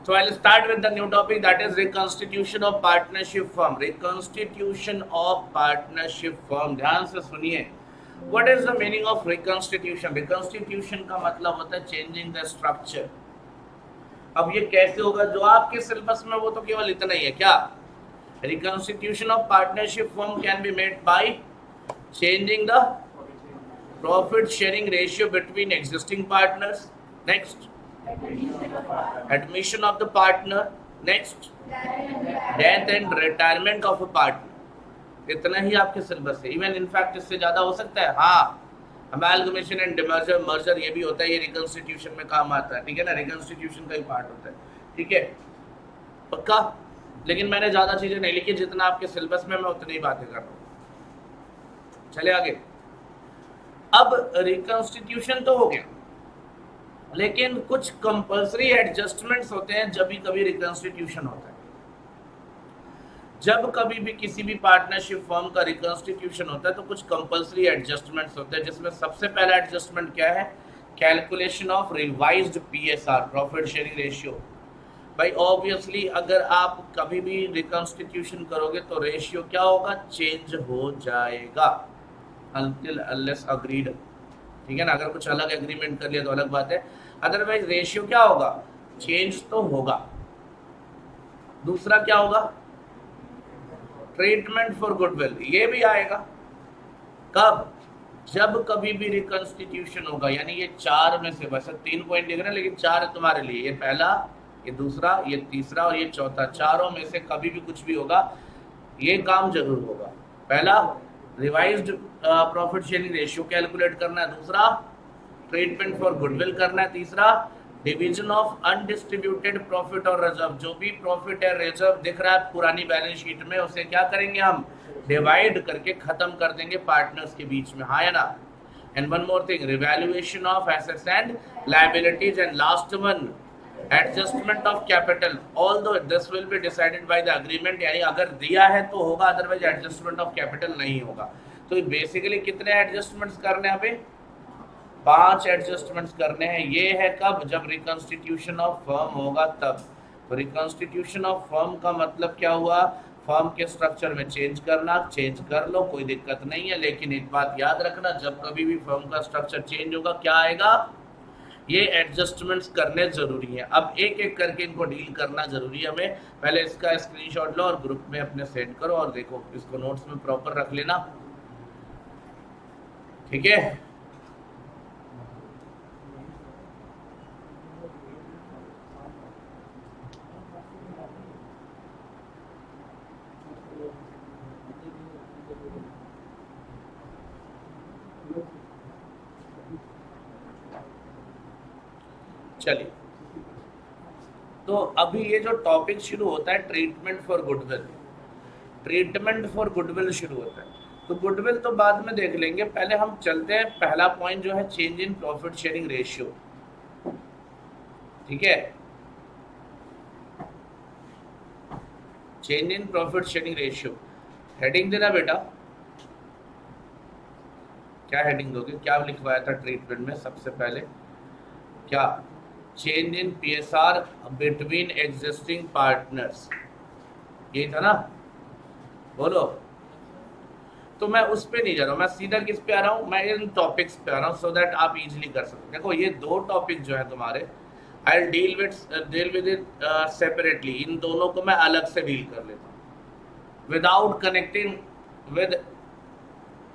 So I'll start with the new topic, that is reconstitution of partnership firm. Reconstitution of partnership firm. ध्यान से सुनिए. What is the meaning of reconstitution? Reconstitution का मतलब होता है changing the structure. अब ये कैसे होगा? जो आपके सिलेबस में वो तो केवल इतना ही है क्या? Reconstitution of partnership firm can be made by changing the profit sharing ratio between existing partners. Next, admission of the partner. Next, death and retirement of a partner. इतना ही आपके सिलेबस है. इवन इनफैक्ट इससे ज्यादा हो सकता है. हाँ, amalgamation and demerger, merger ये भी होता है, ये रिकंस्टिट्यूशन में काम आता है. ठीक है ना, रिकंस्टिट्यूशन का ही पार्ट होता है. ठीक है, पक्का. लेकिन मैंने ज्यादा चीजें नहीं लिखी, जितना आपके सिलेबस में मैं उतनी ही बातें कर रहा हूँ. चले आगे. अब रिकंस्टिट्यूशन तो हो गया, लेकिन कुछ कंपल्सरी एडजस्टमेंट्स होते हैं जब भी कभी रिकंस्टिट्यूशन होता है. जब कभी भी किसी भी पार्टनरशिप फर्म का रिकंस्टिट्यूशन होता है तो कुछ कंपल्सरी एडजस्टमेंट्स होते हैं, जिसमें सबसे पहला एडजस्टमेंट क्या है? Calculation of revised PSR, profit sharing ratio. भाई ऑब्वियसली अगर आप कभी भी रिकंस्टिट्यूशन करोगे तो रेशियो क्या होगा? चेंज हो जाएगा until unless agreed. ठीक है ना, अगर कुछ अलग एग्रीमेंट कर लिया तो अलग बात है, अदरवाइज रेशियो क्या होगा? चेंज तो होगा. दूसरा क्या होगा? ट्रीटमेंट फॉर गुडविल, ये भी आएगा. कब? जब कभी भी रिकंस्टिट्यूशन होगा. यानी ये चार में से, वैसे 3 पॉइंट लिख रहे हैं लेकिन 4 है तुम्हारे लिए. ये पहला, ये दूसरा, ये तीसरा और ये चौथा. चारों में से कभी भी कुछ भी होगा, ये काम जरूर होगा. पहला, revised profit sharing ratio calculate करना है. दूसरा, ट्रीटमेंट फॉर गुडविल करना है. तीसरा, डिवीजन ऑफ अनडिस्ट्रीब्यूटेड प्रॉफिट और रिजर्व. जो भी प्रॉफिट है, रिजर्व दिख रहा है पुरानी बैलेंस शीट में, उसे क्या करेंगे हम? डिवाइड करके खत्म कर देंगे पार्टनर्स के बीच में. हाँ या ना? And one more thing, revaluation of assets and liabilities. And last one, adjustment of capital. Although this will be decided by the agreement. यानी अगर दिया है तो होगा, अदरवाइज एडजस्टमेंट ऑफ कैपिटल नहीं होगा. तो बेसिकली कितने एडजस्टमेंट्स करने हैं? अभी 5 एडजस्टमेंट्स करने हैं. ये है कब? जब रिकंस्टिट्यूशन ऑफ फर्म होगा तब. तो रिकंस्टिट्यूशन ऑफ फर्म का मतलब क्या हुआ? फर्म के स्ट्रक्चर में चेंज करना. चेंज कर लो, कोई दिक्कत नहीं है, लेकिन एक बात याद रखना, जब कभी भी फर्म का स्ट्रक्चर चेंज होगा क्या आएगा? ये एडजस्टमेंट्स करने जरूरी है. अब एक एक करके इनको डील करना जरूरी है हमें. पहले इसका स्क्रीनशॉट लो और ग्रुप में अपने सेंड करो और देखो, इसको नोट्स में प्रॉपर रख लेना. ठीक है, चलिए. तो अभी ये जो टॉपिक शुरू होता है, treatment for goodwill. Treatment for goodwill शुरू होता है. तो गुडविल तो बाद में देख लेंगे, पहले हम चलते हैं. पहला पॉइंट जो है, change in profit sharing ratio. ठीक है, change in profit sharing ratio. Heading देना बेटा. क्या हेडिंग दोगे? क्या लिखवाया था ट्रीटमेंट में सबसे पहले? क्या? Change in PSR between existing partners. यही था ना? बोलो. तो मैं उस पे नहीं जा रहा हूँ, मैं सीधा किस पे आ रहा हूँ? मैं इन टॉपिक्स पे आ रहा हूँ, सो दैट आप इजीली कर सकते. देखो ये 2 टॉपिक जो है तुम्हारे, I deal with it separately. इन दोनों को मैं अलग से डील कर लेता हूँ without connecting with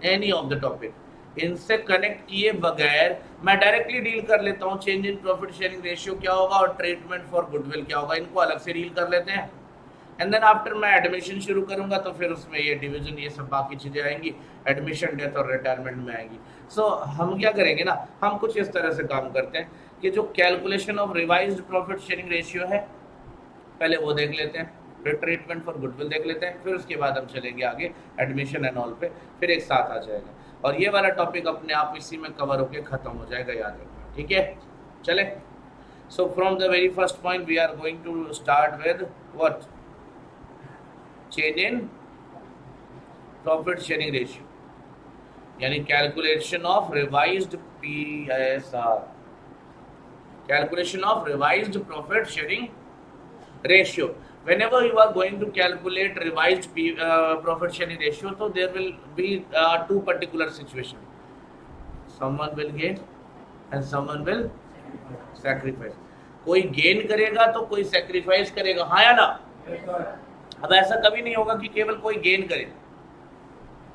any of the topic. इनसे कनेक्ट किए बगैर मैं डायरेक्टली डील कर लेता हूँ. Change in profit sharing ratio क्या होगा और ट्रीटमेंट फॉर गुडविल क्या होगा, इनको अलग से डील कर लेते हैं. एंड देन आफ्टर मैं एडमिशन शुरू करूंगा तो फिर उसमें ये डिवीजन, ये सब बाकी चीजें आएंगी, एडमिशन, डेथ और रिटायरमेंट में आएंगी. सो हम क्या करेंगे ना, हम कुछ इस तरह से काम करते हैं कि जो calculation of revised profit sharing ratio है, पहले वो देख लेते हैं, फिर ट्रीटमेंट फॉर गुडविल देख लेते हैं, फिर उसके बाद हम चलेंगे आगे एडमिशन एंड ऑल पे, फिर एक साथ आ जाएगा. और ये वाला टॉपिक अपने आप इसी में कवर होके खत्म हो जाएगा, याद रखना. ठीक है, चले. So from the very first point we are going to start with what? Change in profit sharing ratio, यानी calculation of revised PSR, calculation of revised profit sharing ratio. Whenever you are going to calculate revised profit sharing ratio, so there will be two particular situations. Someone will gain and someone will sacrifice. कोई gain करेगा तो कोई sacrifice करेगा, हाँ या ना? अब ऐसा कभी नहीं होगा कि केवल कोई गेन करे,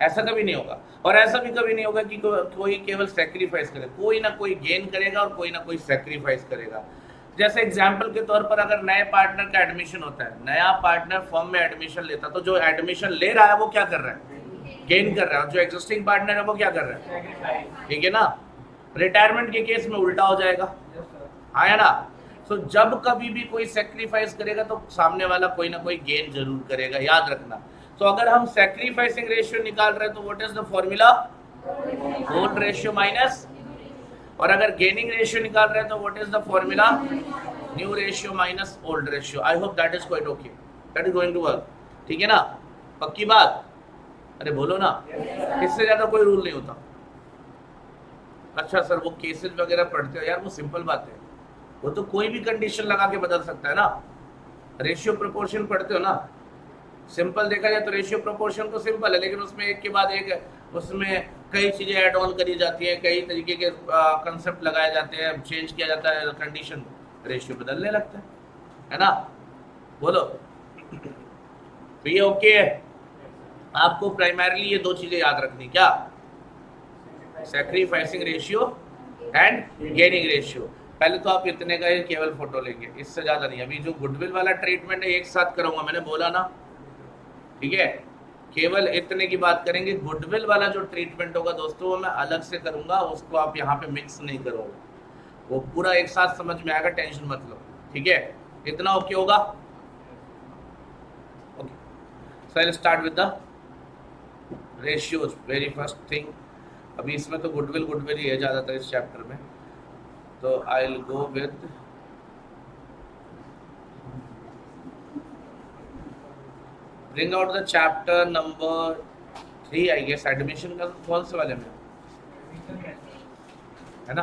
ऐसा कभी नहीं होगा, और ऐसा भी कभी नहीं होगा कि कोई केवल सैक्रिफाइस करे। कोई ना कोई गेन करेगा और कोई ना कोई सैक्रिफाइस करेगा। जैसे एग्जाम्पल के तौर पर अगर नए पार्टनर का एडमिशन होता है, नया पार्टनर फर्म में एडमिशन लेता, तो जो एडमिशन ले रहा है वो क्या कर रहा है? गेन कर रहा है। जो एग्जिस्टिंग पार्टनर है वो क्या कर रहा है? ठीक है ना? रिटायरमेंट के केस में उल्टा हो जाएगा, हाँ या ना? सो जब कभी भी कोई सेक्रीफाइस करेगा तो सामने वाला कोई ना कोई गेन जरूर करेगा, याद रखना। तो अगर हम सेक्रीफाइसिंग रेशियो निकाल रहे हैं तो what is the formula? Old ratio minus, और अगर गेनिंग रेशियो निकाल रहे हैं तो what is the formula? New ratio minus old ratio. I hope that is quite okay, that is going to work, ठीक है ना? पक्की बात? अरे बोलो ना, इससे ज्यादा कोई रूल नहीं होता। अच्छा सर वो केसेस वगैरह पढ़ते हो यार, वो सिंपल बात है, वो तो कोई भी कंडीशन लगा के बदल सकता है ना। रेशियो प्रोपोर्शन पढ़ते हो ना, सिंपल देखा जाए तो रेशियो प्रोपोर्शन तो सिंपल है, लेकिन उसमें एक के बाद एक उसमें कई चीजें ऐड ऑन करी जाती है, कई तरीके के कंसेप्ट लगाए जाते हैं, चेंज किया जाता है कंडीशन, रेशियो बदलने लगता है ना? बोलो। तो ये ओके है? आपको प्राइमरीली ये दो चीजें याद रखनी, क्या? Sacrificing ratio and gaining ratio. पहले तो आप इतने का ही केवल फोटो लेंगे, इससे ज्यादा नहीं। अभी जो गुडविल वाला ट्रीटमेंट है एक साथ करूंगा, मैंने बोला ना, ठीक है? केवल इतने की बात करेंगे। गुडविल वाला जो ट्रीटमेंट होगा दोस्तों वो मैं अलग से करूंगा, उसको आप यहाँ पे मिक्स नहीं करोगे, वो पूरा एक साथ समझ में आएगा, टेंशन मत लो, ठीक है? इतना ओके होगा? Okay, so I will start with the ratios, very first thing. अभी इसमें तो गुडविल ही है ज़्यादातर इस चैप्टर में, तो I will go with bring out the chapter number 3 I guess. Admission का कौन से वाले में है ना?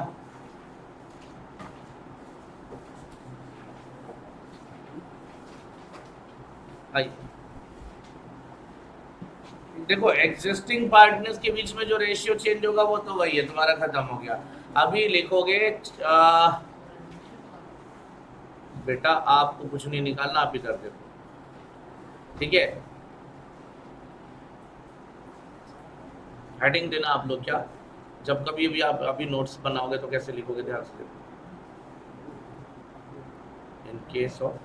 आई देखो, एग्जिस्टिंग पार्टनर्स के बीच में जो रेशियो चेंज होगा वो तो वही है, तुम्हारा खत्म हो गया। अभी लिखोगे बेटा आपको कुछ नहीं निकालना, आप इधर देखो, ठीक है? हेडिंग देना आप लोग, क्या जब कभी भी आप अभी नोट्स बनाओगे तो कैसे लिखोगे, ध्यान से देखो। In case of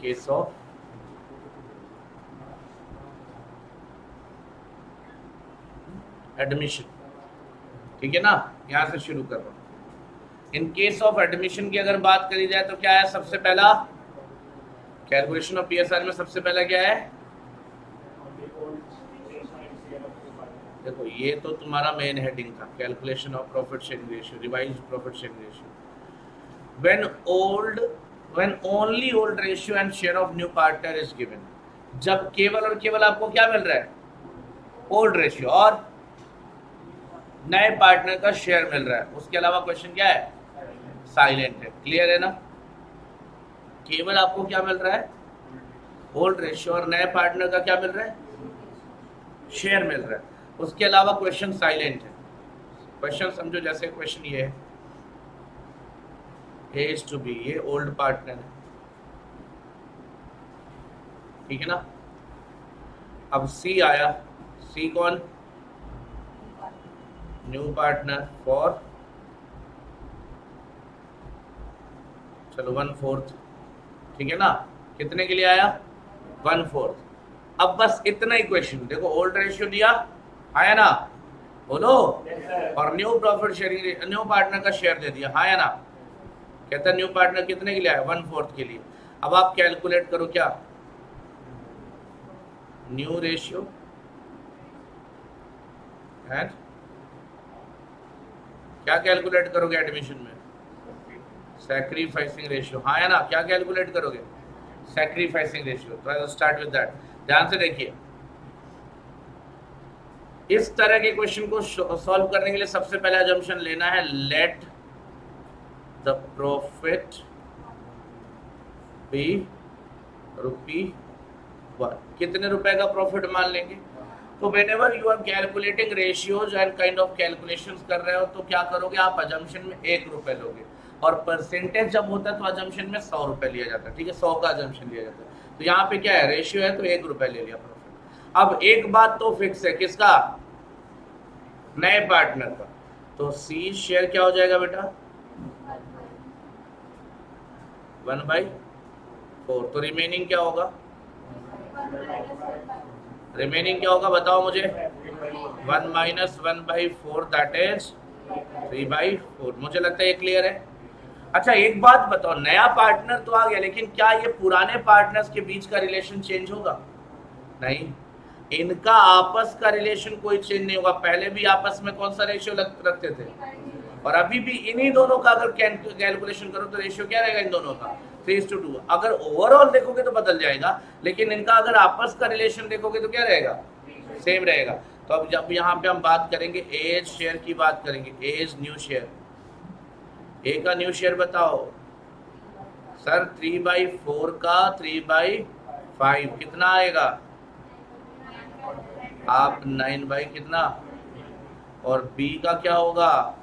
case of admission, ठीक है ना? यहां से शुरू कर रहा हूं। इन केस ऑफ एडमिशन की अगर बात करी जाए तो क्या है? सबसे पहला कैलकुलेशन ऑफ पीएसआर में सबसे पहला क्या है? देखो ये तो तुम्हारा मेन हेडिंग था, calculation of profit sharing ratio, revised profit sharing ratio. when only old ratio and share of new partner is given, जब केवल और केवल आपको क्या मिल रहा है? ओल्ड रेशियो और नए पार्टनर का शेयर मिल रहा है, उसके अलावा क्वेश्चन क्या है? साइलेंट है। क्लियर है ना? केवल आपको क्या मिल रहा है? ओल्ड रेशियो, और नए पार्टनर का क्या मिल रहा है? शेयर मिल रहा है, उसके अलावा क्वेश्चन साइलेंट है। क्वेश्चन समझो, जैसे क्वेश्चन ये है, A is to B, ये ओल्ड पार्टनर है, ठीक है ना? अब C आया, C कौन? न्यू पार्टनर फॉर, चलो 1/4, ठीक है ना? कितने के लिए आया? 1/4। अब बस इतना ही क्वेश्चन, देखो ओल्ड रेशियो दिया, आया ना? बोलो। और new profit sharing, new partner का शेयर दे दिया, हाँ या ना? कहता है न्यू पार्टनर कितने के लिए आया? 1/4 के लिए। अब आप कैलकुलेट करो, क्या? न्यू रेशियो एंड क्या कैलकुलेट करोगे एडमिशन में? सैक्रिफाइसिंग रेशियो, हाँ या ना? क्या कैलकुलेट करोगे? Sacrificing ratio. तो I will start with that. ध्यान से देखिए, इस तरह के क्वेश्चन को सॉल्व करने के लिए सबसे पहले अजम्पशन लेना है, लेट द प्रॉफिट बी ₹1। कितने रुपए का प्रॉफिट मान लेंगे? तो whenever you are calculating ratios and kind of calculations कर रहे हो तो क्या करोगे आप, अजम्पशन में ₹1 लोगे, और परसेंटेज जब होता है तो अजम्पशन में ₹100 लिया जाता है। ठीक है, 100 का अजम्पशन लिया जाता है। तो यहाँ पे क्या है, रेशियो है तो ₹1 ले लिया प्रॉफिट। अब एक बात तो फिक्स है, किसका, नए पार्टनर का। तो सी शेयर क्या हो जाएगा बेटा, 1/4। तो रिमेनिंग क्या होगा, रिमेनिंग क्या होगा बताओ मुझे, 1 - 1/4 दैट इज 3/4। मुझे लगता है ये क्लियर है। अच्छा एक बात बताओ, नया पार्टनर तो आ गया, लेकिन क्या ये पुराने पार्टनर्स के बीच का रिलेशन चेंज होगा? नहीं, इनका आपस का रिलेशन कोई चेंज नहीं होगा। पहले भी आपस में कौन सा रेशियो रखते थे, और अभी भी इन्हीं दोनों का अगर कैलकुलेशन करो तो रेशियो क्या रहेगा इन दोनों का, 3:2। अगर ओवरऑल देखोगे तो बदल जाएगा, लेकिन इनका अगर आपस का रिलेशन देखोगे तो क्या रहेगा, सेम रहेगा। तो अब जब यहाँ पे हम बात करेंगे एज शेयर की बात करेंगे, एज न्यू शेयर, ए का न्यू शेयर बताओ सर, 3/4 का 3/5 कितना आएगा, आप 9 कितना, और बी का क्या होगा,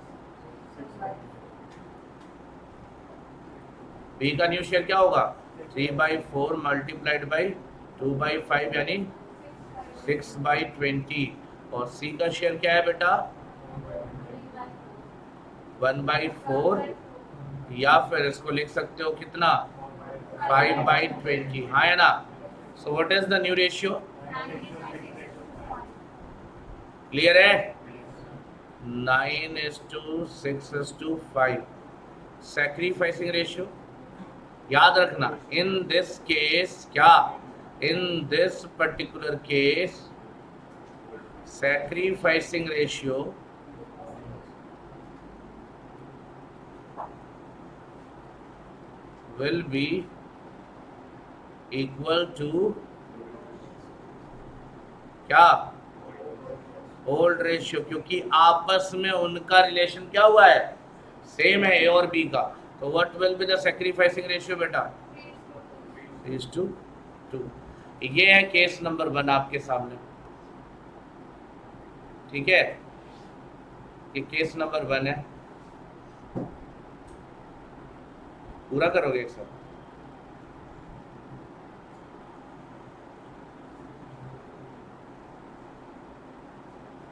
बी का न्यू शेयर क्या होगा, 3/4 मल्टीप्लाइड बाई 2/5 यानी 6/20। और सी का शेयर क्या है बेटा, 1/4, या फिर इसको लिख सकते हो कितना, 5/20। हाँ है ना। So what is the new ratio, clear है, 9:6:5 सैक्रिफाइसिंग रेशियो। याद रखना इन दिस केस क्या, in this particular case sacrificing ratio will be equal to क्या, ओल्ड रेशियो, क्योंकि आपस में उनका रिलेशन क्या हुआ है, सेम है ए और बी का। तो what will be the sacrificing ratio बेटा, 3:2। ये है केस नंबर 1 आपके सामने। ठीक है, ये केस नंबर 1 है, पूरा करोगे एक साथ।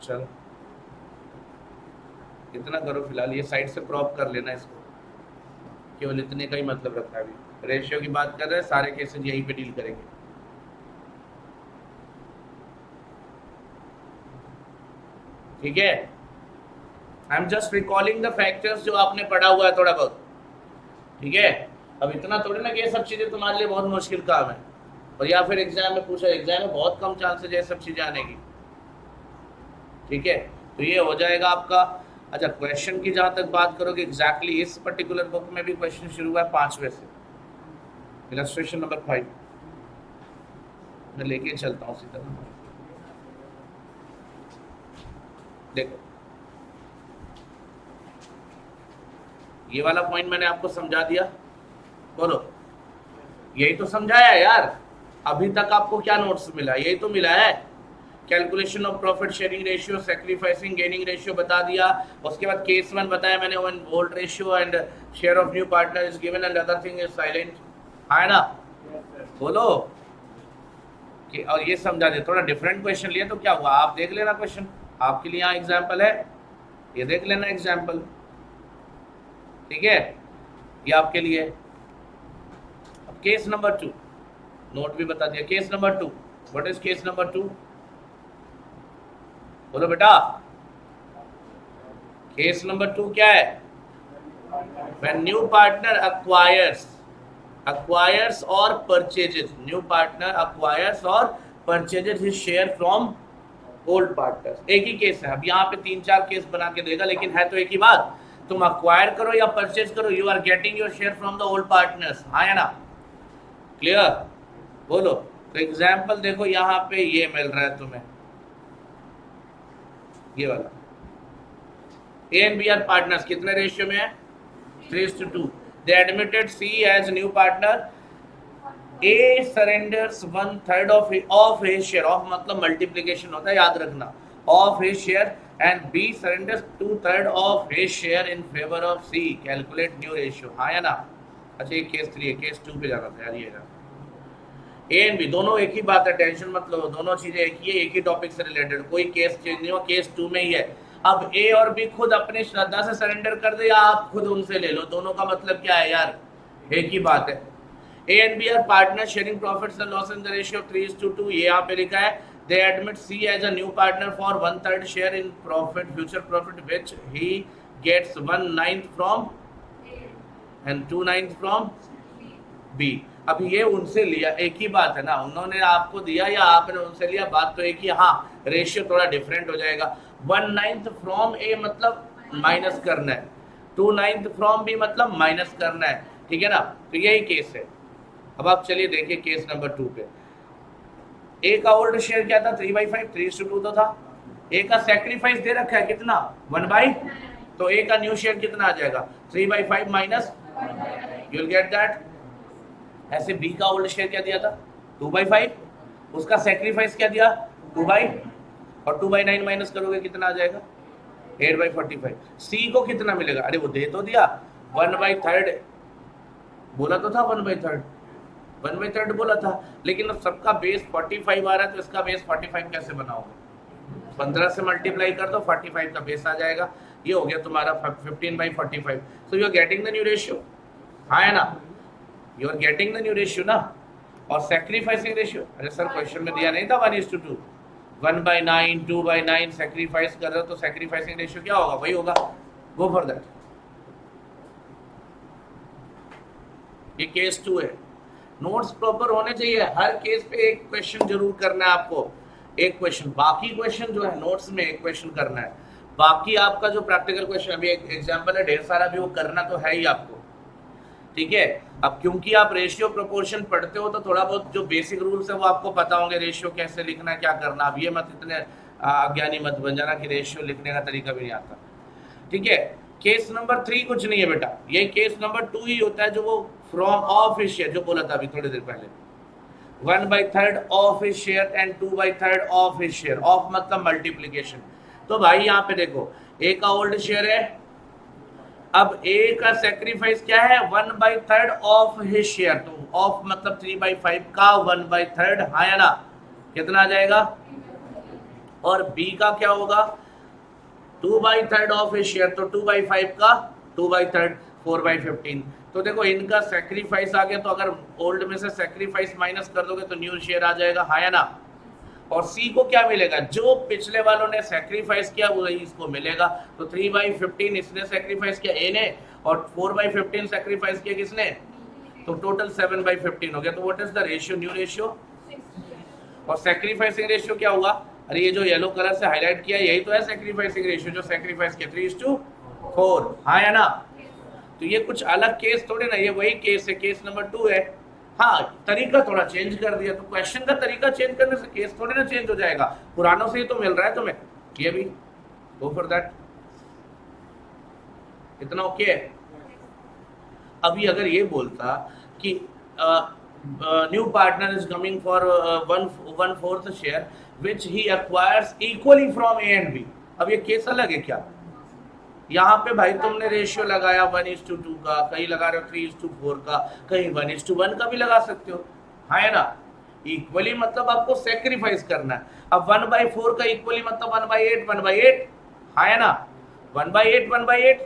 चलो इतना करो फिलहाल, ये साइड से क्रॉप कर लेना इसको, केवल इतने का ही मतलब रखना है। अभी रेशियो की बात कर रहे हैं, सारे केसेस यहीं पे डील करेंगे। ठीक है, I am just recalling the factors जो आपने पढ़ा हुआ है थोड़ा बहुत। ठीक है, अब इतना थोड़ी ना कि ये सब चीजें तुम्हारे लिए बहुत मुश्किल काम है, और या फिर एग्जाम में पूछा, एग्जाम में बहुत कम चांसेस है सब चीजें आने की। ठीक है, तो ये हो जाएगा आपका। अच्छा क्वेश्चन की जहां तक बात करोगे, एग्जैक्टली इस पर्टिकुलर बुक में भी क्वेश्चन शुरू हुआ है 5वें से, इलस्ट्रेशन नंबर 5 मैं लेके चलता हूँ सीधा। देखो ये वाला पॉइंट मैंने आपको समझा दिया, बोलो यही तो समझाया यार। अभी तक आपको क्या नोट्स मिला, यही तो मिला है, calculation of profit sharing ratio, sacrificing gaining ratio बता दिया। उसके बाद केस 1 बताया मैंने, one old ratio and share of new partner is given and other thing is silent, है ना। बोलो कि, और ये समझा दिया। थोड़ा डिफरेंट क्वेश्चन लिए तो क्या हुआ, आप देख लेना क्वेश्चन, आपके लिए यहाँ एग्जाम्पल है, ये देख लेना एग्जाम्पल। ठीक है, ये आपके लिए। अब केस नंबर 2 नोट भी बता दिया। Case number 2, what is case number 2, बोलो बेटा। केस नंबर 2 क्या है, when new partner acquires or purchases, new partner acquires or purchases his share from old partners। एक ही केस है, अब यहाँ पे 3-4 केस बना के देगा, लेकिन है तो एक ही बात, तुम अक्वायर करो या परचेज करो, you are getting your share from the old partners. हाँ या ना, क्लियर, बोलो। तो एग्जाम्पल देखो, यहाँ पे ये मिल रहा है तुम्हें, ये वाला A and B are partners, कितने रेशियो में है? 3:2. They admitted C as new partner. A surrenders 1/3 of his share, of मतलब मल्टीप्लीकेशन होता है, याद रखना, of his share, and B surrenders 2/3 of his share in favour of C. Calculate new ratio. हाँ या ना? अच्छा ये केस 3 है, केस 2 पे जाना था यार, ये ए एंड बी दोनों एक ही बात है, टेंशन मत लो, दोनों चीजें एक ही है, एक ही टॉपिक से रिलेटेड, कोई केस चेंज नहीं हुआ, केस 2 में ही है. अब ए और बी खुद अपनी श्रद्धा से सरेंडर कर दे या आप खुद उनसे ले लो, दोनों का मतलब क्या है यार, एक ही बात है. A and B are partner sharing profits and loss in the ratio of 3:2. ये यहाँ पे लिखा है. They admit C as a new partner for 1/3 share in profit, future profit, which he gets 1/9 from and 2/9 from B. अब ये उनसे लिया, एक ही बात है ना, उन्होंने आपको दिया या आपने उनसे लिया, बात तो एक ही. हाँ रेशियो थोड़ा डिफरेंट हो जाएगा. 1/9 फ्रॉम ए मतलब माइनस करना है, 2/9 फ्रॉम बी मतलब माइनस करना है, ठीक है ना. तो यही केस है. अब आप चलिए देखिए केस नंबर 2 पे. ए का ओल्ड शेयर क्या था? 3/5, 3:2 तो था. ए का सैक्रिफाइस दे रखा है कितना? 1/, तो ए का न्यू शेयर कितना आ जाएगा? 3/5 minus, you will get that. ऐसे बी का ओल्ड शेयर क्या दिया था? 2/5, उसका सैक्रिफाइस क्या दिया? 2/, और 2/9 माइनस करोगे कितना आ जाएगा? 8/45. सी को कितना मिलेगा? अरे वो दे तो दिया, 1/3 बोला तो था, 1/3 बोला था, लेकिन अब सबका बेस 45 आ रहा है, तो इसका बेस 45 कैसे बनाओगे? 15 से मल्टीप्लाई कर दो, 45 का बेस आ जाएगा. ये हो गया तुम्हारा 15/45. So you are getting the new ratio. हाँ है ना, you are getting the new ratio ना. और सैक्रिफाइसिंग रेशियो, अरे सर क्वेश्चन में दिया नहीं था 1:2, 1/9, 2/9 सैक्रिफाइस कर रहे हो, तो सैक्रिफाइसिंग रेशियो क्या होगा? वही होगा. गो फॉर दैट. ये केस 2 है. नोट्स प्रॉपर होने चाहिए, हर केस पे एक क्वेश्चन जरूर करना है आपको, एक क्वेश्चन. बाकी क्वेश्चन जो है नोट्स में एक क्वेश्चन करना है, बाकी आपका जो प्रैक्टिकल क्वेश्चन, अभी एक एग्जांपल है ढेर सारा, भी वो करना तो है ही आपको, ठीक है. अब क्योंकि आप रेशियो प्रोपोर्शन पढ़ते हो, तो थोड़ा बहुत जो बेसिक रूल्स है वो आपको पता होंगे, रेशियो कैसे लिखना है, क्या करना. अब ये मत इतने अज्ञानी मत बन जाना कि रेशियो लिखने का तरीका भी नहीं आता, ठीक है. केस नंबर 3 कुछ नहीं है बेटा, ये केस नंबर 2 ही होता है, जो वो फ्रॉम ऑफ हिज शेयर जो बोला था अभी थोड़ी देर पहले. 1/3 of his share and 2/3 of his share. Of मतलब मल्टीप्लीकेशन. तो भाई यहाँ पे देखो, ए का ओल्ड शेयर है, अब ए का सैक्रिफाइस क्या है? 1/3 ऑफ हिज शेयर. तो ऑफ मतलब 3/5 का 1/3, हाँ या ना, कितना आ जाएगा? और बी का क्या होगा? 2/3 ऑफ हिज शेयर, तो 2/5 का 2/3, 4/15. तो देखो इनका सैक्रिफाइस आ गया, तो अगर ओल्ड में से सैक्रिफाइस माइनस कर दोगे तो न्यू शेयर आ जाएगा, हाँ या ना. और सी को क्या मिलेगा? जो पिछले वालों ने सैक्रिफाइस किया वही इसको मिलेगा. तो 3/15 इसने सैक्रिफाइस किया ए ने, और 4/15 सैक्रिफाइस किया किसने? तो टोटल 7/15 हो गया. तो what is the ratio? New ratio. और सैक्रिफाइसिंग रेशियो क्या हुआ? अरे ये जो येलो कलर से हाईलाइट किया यही तो है सैक्रिफाइसिंग रेशियो, जो सैक्रिफाइस किया 3:4, हाँ या ना. तो ये कुछ अलग केस थोड़े ना, ये वही केस है, केस नंबर 2 है. हाँ तरीका थोड़ा चेंज कर दिया, तो क्वेश्चन का तरीका चेंज करने से केस थोड़े ना चेंज हो जाएगा, पुरानों से ही तो मिल रहा है तुम्हें. ये भी गो फॉर दैट. इतना ओके है. अभी अगर ये बोलता कि new partner is coming for 1/4 share which he acquires equally from A and B. अब ये केस अलग है क्या? यहाँ पे भाई तुमने रेशियो लगाया 1:2 का, कहीं लगा रहे हो 3:4 का, कहीं 1:1 का भी लगा सकते हो, है ना. इक्वली मतलब आपको सेक्रीफाइस करना है. अब 1/4 का इक्वली मतलब 1/8, है ना. 1/8, 1/8,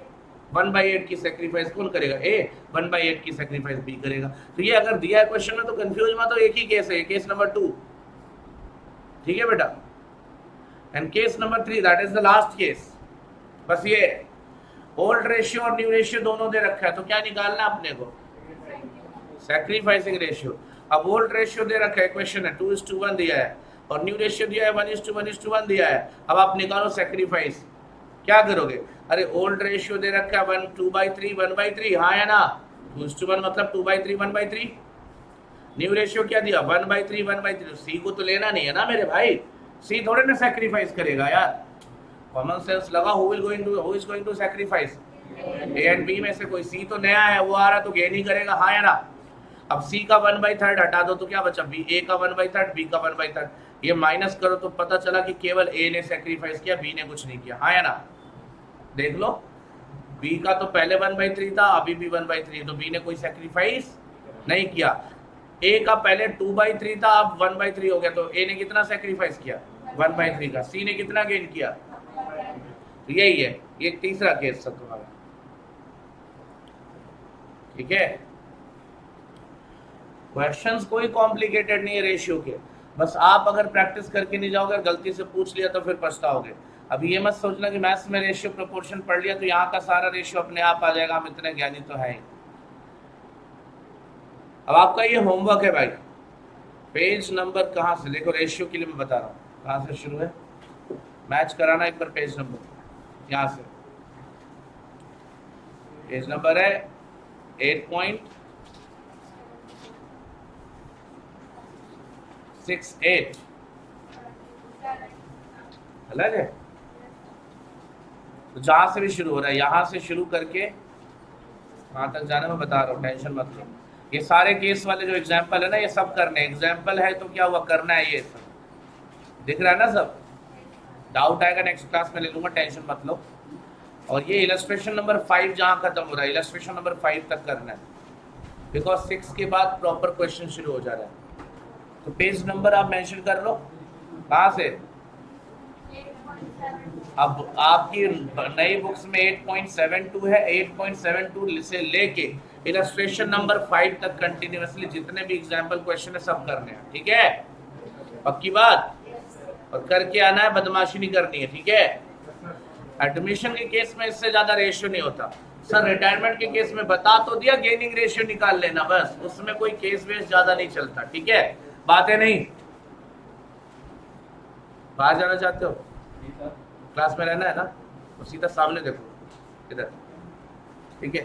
1/8 की सेक्रीफाइस कौन करेगा? ए. 1/8 की सेक्रीफाइस बी करेगा. तो ये अगर दिया है क्वेश्चन में तो कंफ्यूज मत हो, एक ही केस है, केस नंबर 2, ठीक है बेटा. And case number 3 that is the last case. बस ये ओल्ड रेशियो और न्यू रेशियो दोनों दे रखा है, तो क्या निकालना है अपने को? Sacrificing ratio. अब ओल्ड रेशियो दे रखा है, क्वेश्चन है 2:1 दिया है, और न्यू रेशियो दिया है 1:1 दिया है. अब आप निकालो सैक्रिफाइस. क्या करोगे? अरे ओल्ड रेशियो दे रखा है 2/3, 1/3, हाँ या ना. 2:1 मतलब 2/3, 1/3. न्यू रेशियो क्या दिया 1/3 1/3, सी को तो लेना नहीं है ना मेरे भाई, सी थोड़े ना सैक्रिफाइस करेगा यार, कॉमन सेंस लगा, who is going to sacrifice, A and B में से कोई सी तो नया है वो आ रहा तो गेन ही करेगा, हाँ या ना। अब सी का 1/3 हटा दो तो क्या बचा, बी, ए का 1/3 बी का 1/3, ये माइनस करो तो पता चला कि केवल ए ने सैक्रिफाइस किया, बी ने कुछ नहीं किया, हाँ या ना। देख लो बी का तो पहले 1/3 था, अभी भी 1/3, तो बी ने कोई सैक्रिफाइस नहीं किया। ए का पहले 2/3 था, अब 1/3 हो गया, तो ए ने कितना सैक्रिफाइस किया 1/3 का, सी ने कितना गेन किया, तो यही है, ये तीसरा केस था तुम्हारा, ठीक है। क्वेश्चंस कोई कॉम्प्लिकेटेड नहीं है रेशियो के, बस आप अगर प्रैक्टिस करके नहीं जाओगे, गलती से पूछ लिया तो फिर पछताओगे। अब ये मत सोचना कि मैथ्स में रेशियो प्रोपोर्शन पढ़ लिया तो यहाँ का सारा रेशियो अपने आप आ जाएगा, हम इतने ज्ञानी तो है ही। अब आपका ये होमवर्क है भाई, पेज नंबर कहाँ से, देखो रेशियो के लिए मैं बता रहा हूँ कहाँ से शुरू है, मैच कराना एक बार पेज नंबर, यहाँ से पेज नंबर है 8.68, अलग है, तो जहां से भी शुरू हो रहा है यहां से शुरू करके वहां तक जाना, मैं बता रहा हूँ, टेंशन मत लो। ये सारे केस वाले जो एग्जाम्पल है ना, ये सब करने, एग्जाम्पल है तो क्या हुआ, करना है, ये सब दिख रहा है ना सब, डाउट आएगा नेक्स्ट क्लास में ले लूंगा, टेंशन मत लो। और ये इलस्ट्रेशन नंबर 5 जहां खत्म हो रहा है, इलस्ट्रेशन नंबर 5 तक करना है, बिकॉज 6 के बाद प्रॉपर क्वेश्चन शुरू हो जा रहा है। तो पेज नंबर आप मेंशन कर लो, कहाँ से, अब आपकी नई बुक्स में 8.72 है, 8.72 से लेके इलस्ट्रेशन नंबर 5 तक कंटिन्यूअसली जितने भी एग्जाम्पल क्वेश्चन है सब करने हैं, ठीक है, पक्की बात, और करके आना है, बदमाशी नहीं करनी है, ठीक है। एडमिशन के केस में इससे ज्यादा रेशियो नहीं होता सर, रिटायरमेंट के केस में बता तो दिया, गेनिंग रेशियो निकाल लेना बस, उसमें कोई केस वेस ज्यादा नहीं चलता, ठीक है, बातें नहीं। बाहर जाना चाहते हो, क्लास में रहना है ना, तो सीधा सामने देखो इधर, ठीक है।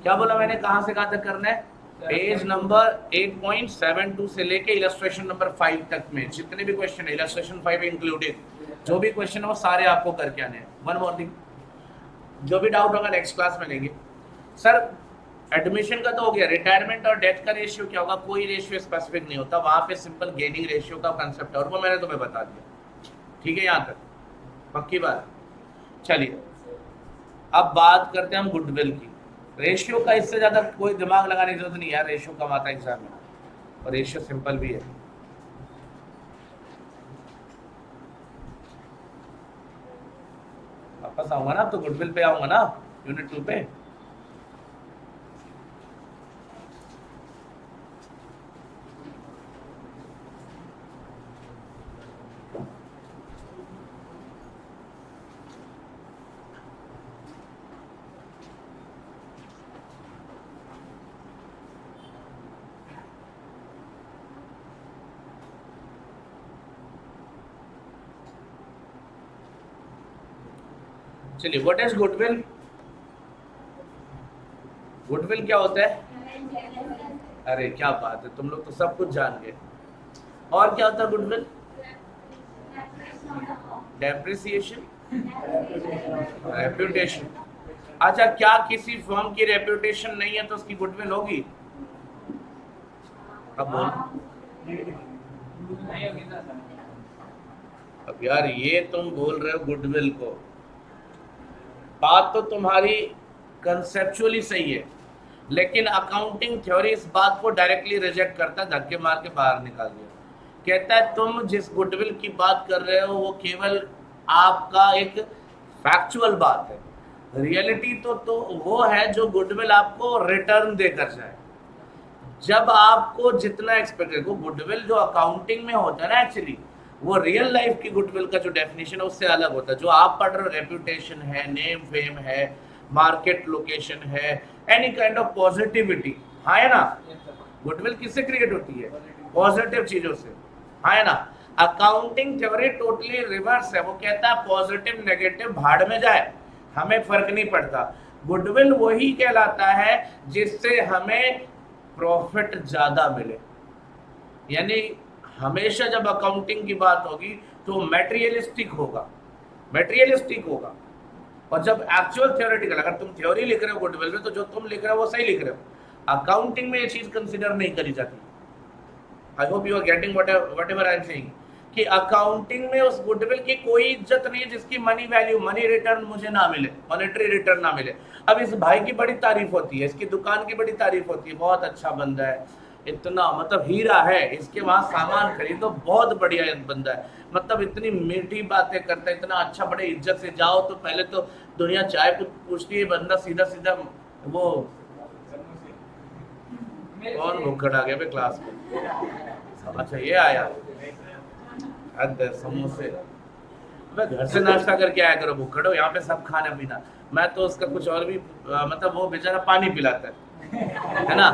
क्या बोला मैंने, कहां से कहां तक करना है, पेज नंबर 8.72 से लेके इलस्ट्रेशन नंबर 5 तक में जितने भी क्वेश्चन है, इलस्ट्रेशन 5 इंक्लूडेड, जो भी क्वेश्चन है वो सारे आपको करके आने हैं। वन मोर थिंग, जो भी डाउट होगा नेक्स्ट क्लास में लेंगे। सर एडमिशन का तो हो गया, रिटायरमेंट और डेथ का रेशियो क्या होगा, कोई रेशियो स्पेसिफिक नहीं होता, वहां पे सिंपल गेनिंग रेशियो का कंसेप्ट है, और वो मैंने तुम्हें बता दिया, ठीक है, यहाँ तक पक्की बात। चलिए अब बात करते हैं हम गुडविल की। रेशियो का इससे ज्यादा कोई दिमाग लगाने की जरूरत नहीं है, रेशियो कम आता है एग्जाम में, और रेशियो सिंपल भी है। वापस आऊंगा ना, अब तो गुडविल पे आऊंगा ना, यूनिट 2 पे। चलिए, व्हाट इज गुडविल, गुडविल क्या होता है, अरे क्या बात है, तुम लोग तो सब कुछ जान गए। और क्या होता है गुडविल, डेप्रिसिएशन, रेप्यूटेशन। अच्छा, क्या किसी फर्म की रेप्यूटेशन नहीं है तो उसकी गुडविल होगी, अब बोल, अब यार ये तुम बोल रहे हो गुडविल को, बात तो तुम्हारी कंसेप्चुअली सही है, लेकिन अकाउंटिंग थ्योरी इस बात को डायरेक्टली रिजेक्ट करता है, धक्के मार के बाहर निकाल दिया, कहता है तुम जिस गुडविल की बात कर रहे हो वो केवल आपका एक फैक्चुअल बात है, रियलिटी तो वो है जो गुडविल आपको रिटर्न देकर जाए। जब आपको जितना एक्सपेक्टेड, वो गुडविल जो अकाउंटिंग में होता है ना एक्चुअली, वो रियल लाइफ की गुडविल का जो डेफिनेशन है उससे अलग होता है। जो आप पढ़ रहे हो रेप्यूटेशन है, नेम फेम है, मार्केट लोकेशन है, एनी काइंड ऑफ पॉजिटिविटी, हाँ है ना, गुडविल किससे क्रिएट होती है, पॉजिटिव चीजों से, हाँ है ना। अकाउंटिंग थ्योरी टोटली रिवर्स है, वो कहता है पॉजिटिव नेगेटिव भाड़ में जाए, हमें फर्क नहीं पड़ता। गुडविल वही कहलाता है जिससे हमें प्रॉफिट ज्यादा मिले। यानी हमेशा जब अकाउंटिंग की बात होगी तो मटेरियलिस्टिक होगा, मटेरियलिस्टिक होगा। और जब एक्चुअल थ्योरेटिकल, अगर तुम थ्योरी लिख रहे हो गुडविल में तो जो तुम लिख रहे हो वो सही लिख रहे हो। अकाउंटिंग में ये चीज कंसिडर नहीं करी जाती। I hope you are getting whatever I am saying, कि अकाउंटिंग में उस गुडविल की कोई इज्जत नहीं है जिसकी मनी वैल्यू, मनी रिटर्न मुझे ना मिले, मॉनेटरी रिटर्न ना मिले। अब इस भाई की बड़ी तारीफ होती है, इसकी दुकान की बड़ी तारीफ होती है, बहुत अच्छा बंदा है, इतना मतलब हीरा है, इसके वहां सामान खरीदो, बहुत बढ़िया बंदा है, मतलब इतनी मीठी बातें करता है, इतना अच्छा, बड़े इज्जत से जाओ तो पहले तो दुनिया चाय पूछती है, बंदा सीधा सीधा वो कौन भूखड़ आ गया भाई क्लास में। अच्छा ये आया समोसे, घर से नाश्ता करके आया करो, भूखड़ हो, यहाँ पे सब खाना पीना। मैं तो उसका कुछ और भी मतलब वो बेचारा पानी पिलाता है ना,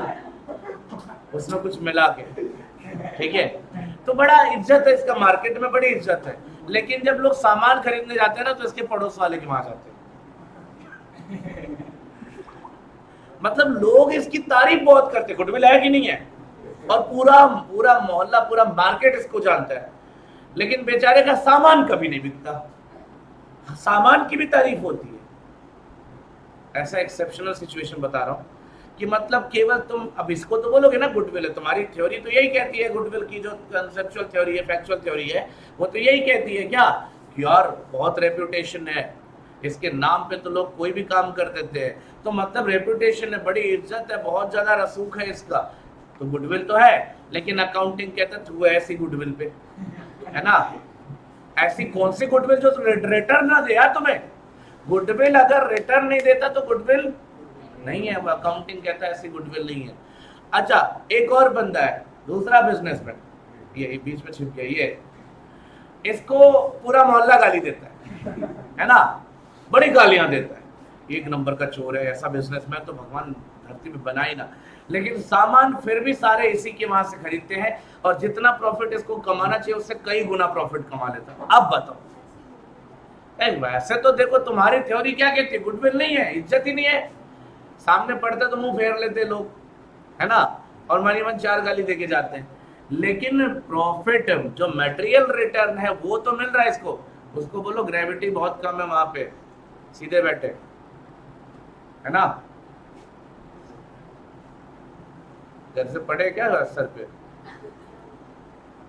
उसमें कुछ मिला के, ठीक है। तो बड़ा इज्जत है इसका, मार्केट में बड़ी इज्जत है। लेकिन जब लोग सामान खरीदने जाते हैं ना तो इसके पड़ोस वाले के वहां जाते हैं। मतलब लोग इसकी तारीफ बहुत करते, गुडविल है कि नहीं है, और पूरा पूरा मोहल्ला, पूरा मार्केट इसको जानता है, लेकिन बेचारे का सामान कभी नहीं बिकता। सामान की भी तारीफ होती है। ऐसा एक्सेप्शनल सिचुएशन बता रहा हूं कि मतलब केवल तुम अब इसको तो बोलोगे ना गुडविल है, तुम्हारी थ्योरी तो यही कहती है, गुडविल की जो कंसेप्चुअल थ्योरी है, फैक्चुअल थ्योरी है, वो तो यही कहती है क्या कि यार बहुत रेप्यूटेशन है इसके नाम पे, तो लोग कोई भी काम कर देते हैं, तो मतलब रेप्यूटेशन है, बड़ी इज्जत है, बहुत ज्यादा रसूख है इसका, तो गुडविल तो है। लेकिन अकाउंटिंग कहता है तू ऐसी गुडविल पे है ना, ऐसी कौन सी गुडविल जो रिटर्न ना दे यार तुम्हें। गुडविल अगर रिटर्न नहीं देता तो गुडविल नहीं है, अकाउंटिंग कहता है ऐसी गुडविल नहीं है। अच्छा एक और बंदा है, दूसरा बिजनेसमैन, ये बीच में छिप गया, ये इसको पूरा मोहल्ला गाली देता है ना, बड़ी गालियां देता है, एक नंबर का चोर है, ऐसा बिजनेसमैन तो भगवान धरती में बना ही ना। लेकिन सामान फिर भी सारे इसी के वहां से खरीदते हैं, और जितना प्रॉफिट इसको कमाना चाहिए उससे कई गुना प्रॉफिट कमा लेता है। अब बताओ, वैसे तो देखो तुम्हारी थ्योरी क्या कहती है, गुडविल नहीं है, इज्जत ही नहीं है, सामने पड़ता तो मुंह फेर लेते लोग, है ना, और मनी मन चार गाली देके जाते हैं। लेकिन प्रॉफिट जो मटेरियल रिटर्न है वो तो मिल रहा है इसको, उसको बोलो ग्रेविटी बहुत कम है वहां पे, सीधे बैठे, है ना। घर से पढ़े क्या सर पे,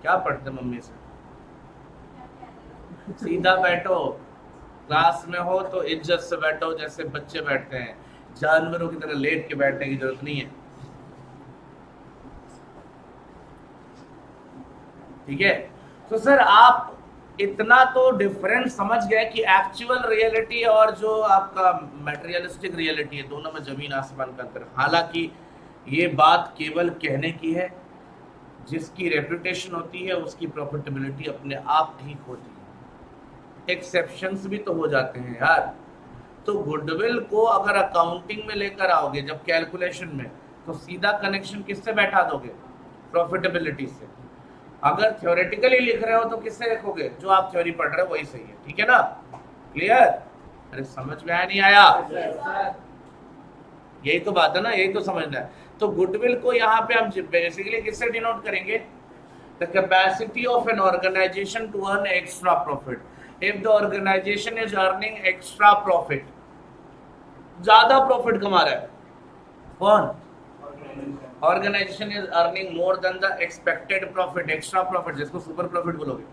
क्या पढ़ते मम्मी से, सीधा बैठो, क्लास में हो तो इज्जत से बैठो जैसे बच्चे बैठते हैं, जानवरों की तरह लेट के बैठने की जरूरत नहीं है, ठीक है। तो सर आप इतना तो डिफरेंस समझ गए कि एक्चुअल रियलिटी और जो आपका मटेरियलिस्टिक रियलिटी है, दोनों में जमीन आसमान का अंतर। हालांकि ये बात केवल कहने की है, जिसकी रेपुटेशन होती है उसकी प्रॉफिटेबिलिटी अपने आप ठीक होती है, एक्सेप्शंस भी तो हो जाते हैं यार। तो गुडविल को अगर अकाउंटिंग में लेकर आओगे जब कैलकुलेशन में, तो सीधा कनेक्शन किससे बैठा दोगे, प्रॉफिटेबिलिटी से। अगर थ्योरेटिकली लिख रहे हो तो किससे लिखोगे, जो आप थ्योरी पढ़ रहे हो वही सही है, ठीक है ना, क्लियर। अरे समझ में आया नहीं आया, यही तो बात है ना, यही तो समझना है। तो गुडविल को यहाँ पे हम बेसिकली किससे डिनोट करेंगे, the capacity of an organization to earn extra profit. If the organization is earning extra profit, ज्यादा प्रॉफिट कमा रहा है कौन, organization is earning more than the expected profit, extra profit जिसको सुपर प्रॉफिट बोलोगे।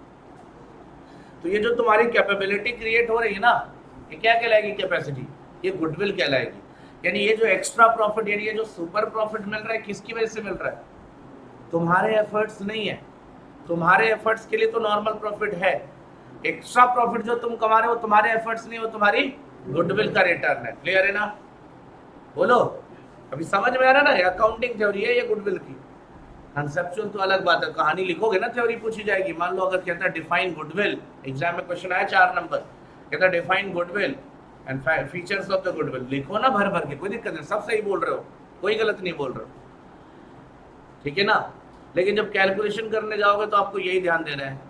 तो ये जो तुम्हारी कैपेबिलिटी क्रिएट हो रही है ना, ये क्या कहलाएगी, कैपेसिटी, ये गुडविल कहलाएगी। यानी ये जो एक्स्ट्रा प्रॉफिट, यानी ये जो सुपर प्रॉफिट मिल रहा है, किसकी वजह से मिल रहा है, तुम्हारे एफर्ट्स नहीं है, तुम्हारे एफर्ट्स के लिए तो नॉर्मल प्रॉफिट है, एक्स्ट्रा प्रॉफिट जो तुम कमा रहे हो तुम्हारे एफर्ट्स नहीं, वो तुम्हारी गुडविल का रिटर्न है। क्लियर है ना, बोलो अभी समझ में आ रहा है ना, अकाउंटिंग थ्योरी है ये गुडविल की, कंसेप्चुअल तो अलग बात है, कहानी लिखोगे ना थ्योरी पूछी जाएगी। मान लो अगर कहता है डिफाइन गुडविल, एग्जाम में क्वेश्चन आया 4 नंबर, कहता है define goodwill and features of the goodwill, लिखो ना भर भर के, कोई दिक्कत नहीं, सब सही बोल रहे हो, कोई गलत नहीं बोल रहे हो, ठीक है ना। लेकिन जब कैलकुलेशन करने जाओगे तो आपको यही ध्यान देना है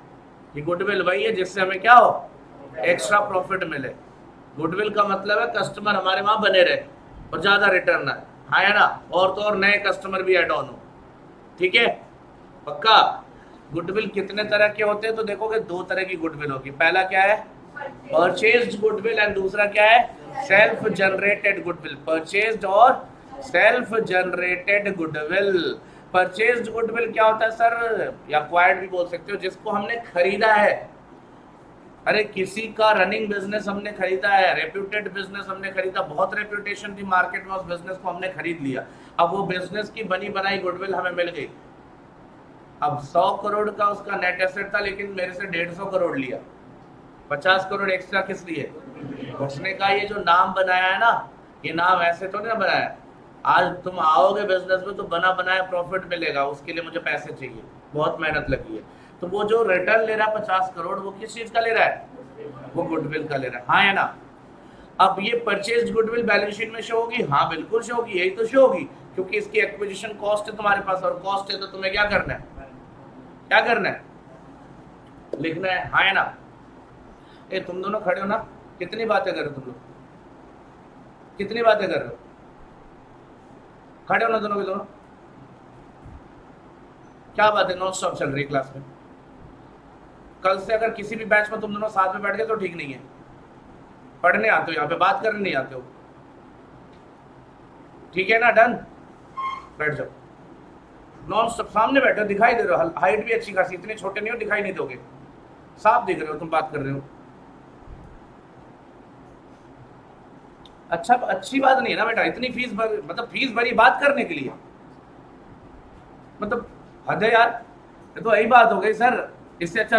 कि गुडविल वही है जिससे हमें क्या हो, एक्स्ट्रा प्रॉफिट मिले। गुडविल का मतलब है कस्टमर हमारे वहां बने रहे और ज्यादा रिटर्न आए, हाँ है ना, और तो और नए कस्टमर भी ऐड ऑन हो, ठीक है, पक्का। गुडविल कितने तरह के होते हैं तो देखोगे दो तरह की गुडविल होगी। पहला क्या है, परचेज्ड गुडविल, एंड दूसरा क्या है, सेल्फ जनरेटेड गुडविल। परचेज्ड और self generated goodwill. Purchased goodwill क्या होता है सर, या एक्वायर्ड भी बोल सकते हो, जिसको हमने खरीदा है। अरे किसी का रनिंग बिजनेस हमने खरीदा है, रेप्यूटेड बिजनेस हमने खरीदा, बहुत रेप्यूटेशन थी मार्केट में, उस बिजनेस को हमने खरीद लिया। अब वो बिजनेस की बनी बनाई गुडविल हमें मिल गई। अब 100 करोड़ का उसका नेट एसेट था, लेकिन मेरे से 150 करोड़ लिया, 50 करोड़ एक्स्ट्रा किस लिए? उसने कहा ये जो नाम बनाया है ना, ये नाम ऐसे तो नहीं बनाया, आज तुम आओगे बिजनेस में तो बना बनाया प्रॉफिट मिलेगा, उसके लिए मुझे पैसे चाहिए, बहुत मेहनत लगी है। तो वो जो रिटर्न ले रहा है 50 करोड़, वो किस चीज का ले रहा है? वो गुडविल का ले रहा है, हाँ है ना। अब ये परचेज गुडविल बैलेंस शीट में शो होगी? हाँ बिल्कुल शो होगी, यही तो शो होगी, क्योंकि इसकी एक्विजिशन कॉस्ट है तुम्हारे पास, और कॉस्ट है तो तुम्हें क्या करना है, क्या करना है, लिखना है, हाँ है ना। ए तुम दोनों खड़े हो ना, कितनी बातें कर रहे हो तुम लोग, कितनी बातें कर रहे हो? खड़े हो ना दोनों के दोनों, क्या बात है, नॉन स्टॉप चल रही है क्लास में। कल से अगर किसी भी बैच में तुम दोनों साथ में बैठ गए तो ठीक नहीं है। पढ़ने आते हो, यहाँ पे बात करने नहीं आते हो, ठीक है ना, डन, बैठ जाओ। नॉन स्टॉप सामने बैठो, दिखाई दे रहे हो, हाइट भी अच्छी खासी, इतने छोटे नहीं हो दिखाई नहीं दोगे, साफ दिख रहे हो, तुम बात कर रहे हो। अच्छा, अच्छी बात नहीं है ना बेटा, इतनी फीस भर, मतलब फीस भरी बात करने के लिए, मतलब हद है यार, ये तो यही बात हो गई सर। इससे अच्छा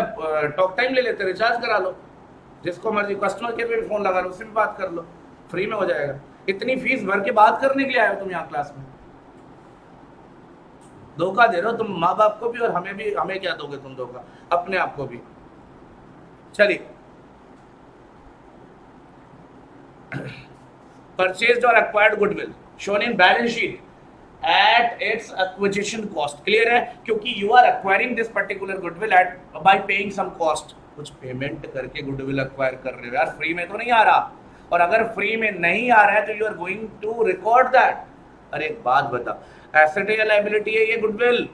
टॉक टाइम ले लेते, रिचार्ज करा लो, जिसको मर्जी कस्टमर केयर पे भी फोन लगा लो, उससे भी बात कर लो, फ्री में हो जाएगा। इतनी फीस भर के बात करने के लिए आए हो तुम यहाँ क्लास में, धोखा दे रहे हो तुम माँ बाप को भी, और हमें भी। हमें क्या दोगे तुम धोखा, अपने आप को भी। चलिए, परचेज्ड और acquired goodwill shown in balance sheet at its acquisition cost, clear है, क्योंकि you are acquiring this particular goodwill at by paying some cost, कुछ पेमेंट करके गुडविल एक्वायर कर रहे हो यार, फ्री में तो नहीं आ रहा। और अगर फ्री में नहीं आ रहा है तो you are going to record that. अरे एक बात बता, एसेट है या लायबिलिटी है ये गुडविल?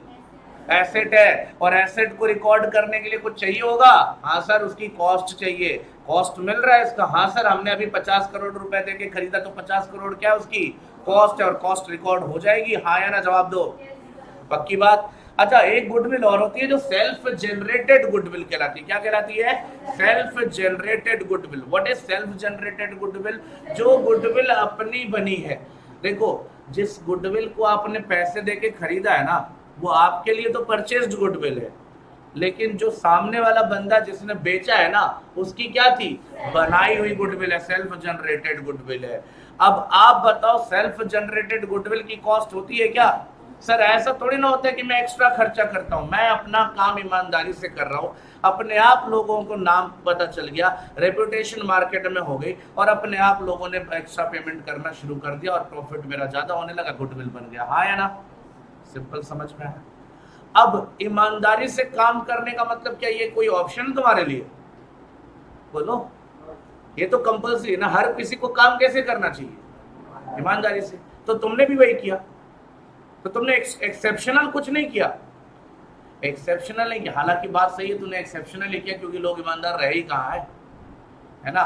एसेट है, और एसेट को रिकॉर्ड करने के लिए कुछ चाहिए होगा, हाँ सर उसकी कॉस्ट चाहिए। कॉस्ट मिल रहा है इसका, हाँ सर हमने अभी 50 करोड़ रुपए देके खरीदा, तो 50 करोड़ क्या उसकी कॉस्ट है, और कॉस्ट रिकॉर्ड हो जाएगी, हाँ या ना, जवाब दो, पक्की बात। अच्छा, एक गुडविल और होती है जो सेल्फ जनरेटेड गुडविल कहलाती है। क्या कहलाती है? Self generated goodwill. What is self generated goodwill? जो गुडविल अपनी बनी है। देखो, जिस गुडविल को आपने पैसे देके खरीदा है ना, वो आपके लिए तो परचेज्ड गुडविल है, लेकिन जो सामने वाला बंदा जिसने बेचा है ना, उसकी क्या थी? बनाई हुई गुडविल है, सेल्फ जनरेटेड गुडविल है। अब आप बताओ, सेल्फ जनरेटेड गुडविल की कॉस्ट होती है क्या? सर ऐसा थोड़ी ना होता है कि मैं एक्स्ट्रा खर्चा करता हूं, मैं अपना काम ईमानदारी से कर रहा हूं, अपने आप लोगों को नाम पता चल गया, रेपुटेशन मार्केट में हो गई, और अपने आप लोगों ने एक्स्ट्रा पेमेंट करना शुरू कर दिया, और प्रॉफिट मेरा ज्यादा होने लगा, गुडविल बन गया, हाँ या ना? सिंपल समझ में है। अब ईमानदारी से काम करने का मतलब क्या, ये कोई ऑप्शन तुम्हारे लिए? बोलो, ये तो कंपल्सरी है ना, हर किसी को काम कैसे करना चाहिए? ईमानदारी से। तो तुमने भी वही किया, तो तुमने एक्सेप्शनल कुछ नहीं किया, एक्सेप्शनल नहीं किया। हालांकि बात सही है, तुमने एक्सेप्शनल ही किया, क्योंकि लोग ईमानदार रहे ही कहाँ है ना,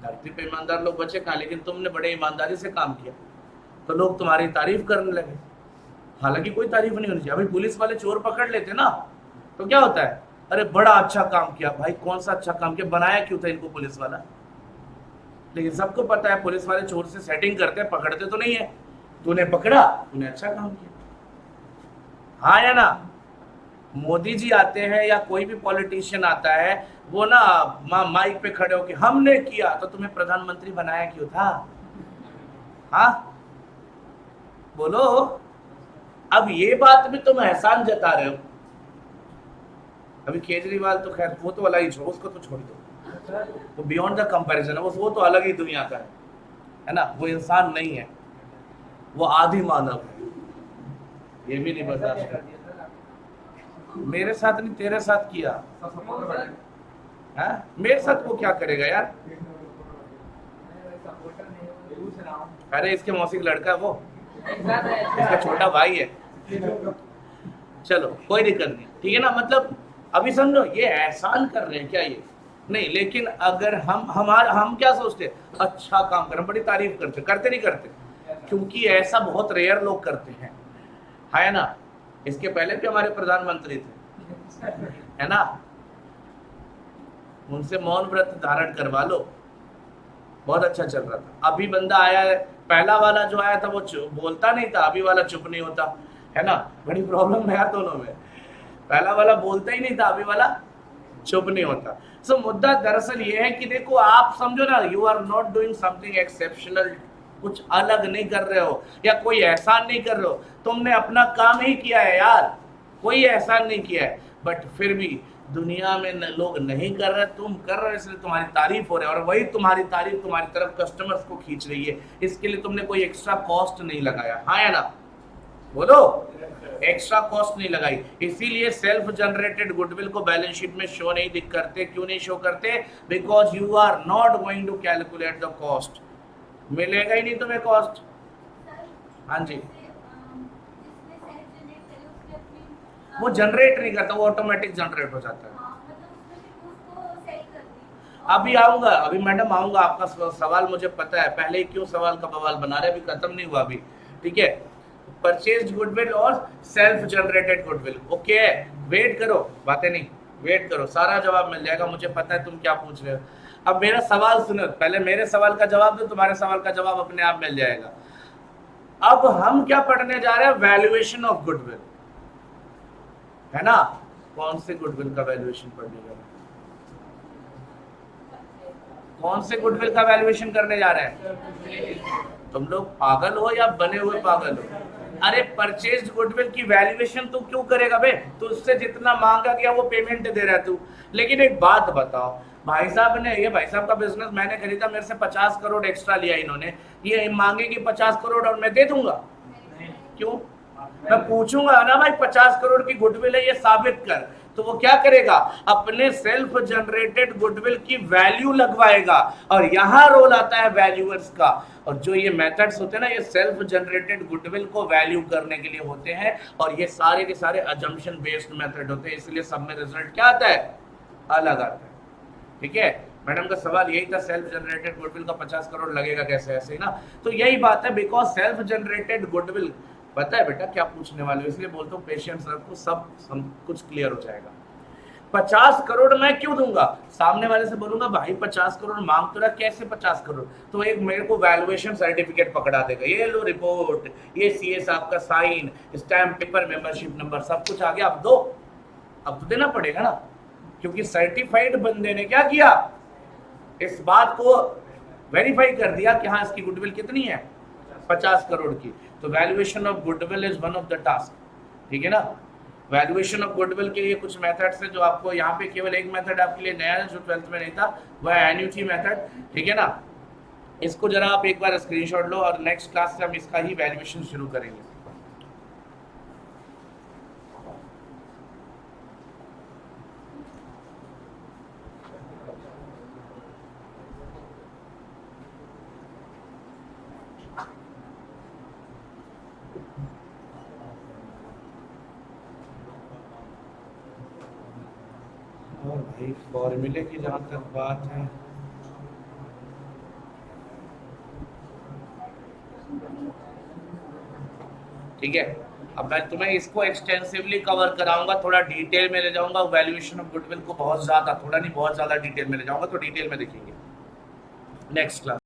धरती पे ईमानदार लोग बचे कहाँ, लेकिन तुमने बड़े ईमानदारी से काम किया, तो लोग तुम्हारी तारीफ करने लगे। हालांकि कोई तारीफ नहीं होनी चाहिए। अभी पुलिस वाले चोर पकड़ लेते ना, तो क्या होता है, अरे बड़ा अच्छा काम किया भाई, कौन सा अच्छा काम किया, बनाया क्यों था इनको पुलिस वाला? लेकिन सबको पता है पुलिस वाले चोर से सेटिंग करते हैं, पकड़ते तो नहीं है। तूने पकड़ा, तूने अच्छा काम किया, हाँ या ना? मोदी जी आते हैं या कोई भी पॉलिटिशियन आता है, वो ना माइक पे खड़े होके हमने किया, तो तुम्हें प्रधानमंत्री बनाया क्यों था? हाँ बोलो। अब ये बात भी तुम एहसान जता रहे हो। अभी केजरीवाल तो खैर वो तो अलग ही छोड़ो, उसको तो छोड़ दो, वो बियॉन्ड द कंपैरिजन है, वो तो अलग ही दुनिया का है ना, वो इंसान नहीं है, वो आदि मानव है। ये भी नहीं बर्दाश्त कर, मेरे साथ नहीं तेरे साथ किया है, मेरे साथ वो क्या करेगा यार? अरे इसके मौसी का लड़का है वो, इसका छोटा भाई है। चलो कोई दिक्कत नहीं, ठीक है ना। मतलब अभी समझो ये एहसान कर रहे हैं क्या ये नहीं, लेकिन अगर हम क्या सोचते हैं, अच्छा काम कर, बड़ी तारीफ करते नहीं करते, क्योंकि ऐसा बहुत रेयर लोग करते हैं, है ना। इसके पहले भी हमारे प्रधानमंत्री थे, है ना, उनसे मौन व्रत धारण करवा लो, बहुत अच्छा चल रहा था। अभी बंदा आया है, पहला वाला जो आया था वो बोलता नहीं था, अभी वाला चुप नहीं होता, है ना। बड़ी प्रॉब्लम है यार दोनों में, पहला वाला बोलता ही नहीं था, अभी वाला चुप नहीं होता। सो मुद्दा दरअसल ये है कि देखो आप समझो ना, you are not doing something exceptional, कुछ अलग नहीं कर रहे हो या कोई एहसान नहीं कर रहे हो, तुमने अपना काम ही किया है यार, कोई एहसान नहीं किया है। बट फिर भी दुनिया में लोग नहीं कर रहे, तुम कर रहे हो, इसलिए तुम्हारी तारीफ हो रही है, और वही तुम्हारी तारीफ तुम्हारी तरफ कस्टमर्स को खींच रही है। इसके लिए तुमने कोई एक्स्ट्रा कॉस्ट नहीं लगाया, हाँ या ना, बोलो, एक्स्ट्रा कॉस्ट नहीं लगाई। इसीलिए सेल्फ जनरेटेड गुडविल को बैलेंस शीट में शो नहीं करते। क्यों नहीं शो करते? Because you are not going to calculate the cost, मिलेगा ही नहीं तुम्हें कॉस्ट। हाँ जी, वो जनरेट नहीं करता, वो ऑटोमेटिक जनरेट हो जाता है। अभी आऊंगा, अभी मैडम आऊंगा, आपका सवाल मुझे पता है, पहले ही क्यों सवाल का बवाल बना रहे, अभी खत्म नहीं हुआ अभी, ठीक है। परचेज्ड गुडविल और self generated goodwill, okay, wait करो, बातें नहीं, वेट करो, सारा जवाब मिल जाएगा, मुझे पता है तुम क्या पूछ रहे हो। अब मेरा सवाल सुनो, पहले मेरे सवाल का जवाब दो, तुम्हारे सवाल का जवाब अपने आप मिल जाएगा। अब हम क्या पढ़ने जा रहे हैं? वैल्यूएशन ऑफ गुडविल, है ना। कौन से गुडविल का वैल्यूएशन पढ़ने जा रहे हैं? कौन से गुडविल का वैल्यूएशन करने जा रहे हैं? तुम लोग पागल हो या बने हुए पागल हो? अरे परचेज्ड गुडविल की वैल्यूएशन तू क्यों करेगा बे? तू उससे जितना मांगा गया वो पेमेंट दे रहा है तू। लेकिन एक बात बताओ, भाई साहब ने, ये भाई साहब का बिजनेस मैंने खरीदा, मेरे से 50 करोड़ एक्स्ट्रा लिया इन्होंने, ये मांगेगी 50 करोड़ और मैं दे दूंगा? क्यों? मैं पूछूंगा ना भाई 50 करोड़ की गुडविल है ये साबित कर, तो वो क्या करेगा? अपने सेल्फ जनरेटेड गुडविल की वैल्यू लगवाएगा, और यहां रोल आता है वैल्यूअर्स का। और जो ये मेथड्स होते हैं ना, ये सेल्फ जनरेटेड गुडविल को वैल्यू करने के लिए होते हैं, और ये सारे के सारे अजम्पशन बेस्ड मेथड होते हैं, इसलिए सब में रिजल्ट क्या आता है? अलग आता है, ठीक है। मैडम का सवाल यही था, सेल्फ जनरेटेड गुडविल का 50 करोड़ लगेगा कैसे, ऐसे ही ना। तो यही बात है, बिकॉज सेल्फ जनरेटेड गुडविल, पता है बेटा क्या पूछने वाले हो, इसलिए बोलता हूँ पेशेंस रखो, सब कुछ क्लियर हो जाएगा। 50 करोड़ मैं क्यों दूंगा? सामने वाले से बोलूंगा भाई 50 करोड़ मांग तो रहा, कैसे 50 करोड़? तो एक मेरे को वैल्यूएशन सर्टिफिकेट पकड़ा देगा, ये लो रिपोर्ट, ये सीए साहब का sign, stamp paper, membership number, सब कुछ आ गया, अब दो, अब तो देना पड़ेगा ना, क्योंकि सर्टिफाइड बंदे ने क्या किया, इस बात को वेरीफाई कर दिया कि हाँ इसकी गुडविल कितनी है, 50 करोड़ की। तो valuation of goodwill is one of the task, ठीक है ना। वैल्यूएशन ऑफ गुडविल के लिए कुछ मेथड्स है, जो आपको यहाँ पे केवल एक मेथड आपके लिए नया है जो 12th में नहीं था, वह है एन्युटी मेथड, ठीक है ना। इसको जरा आप एक बार स्क्रीनशॉट लो, और नेक्स्ट क्लास से हम इसका ही वैल्यूएशन शुरू करेंगे। और भाई फॉर्मूले की जहाँ तक बात है, ठीक है, अब मैं तुम्हें इसको एक्सटेंसिवली कवर कराऊंगा, थोड़ा डिटेल में ले जाऊंगा, वैल्यूएशन ऑफ गुडविल को बहुत ज्यादा, थोड़ा नहीं बहुत ज्यादा डिटेल में ले जाऊंगा, तो डिटेल में देखेंगे नेक्स्ट क्लास।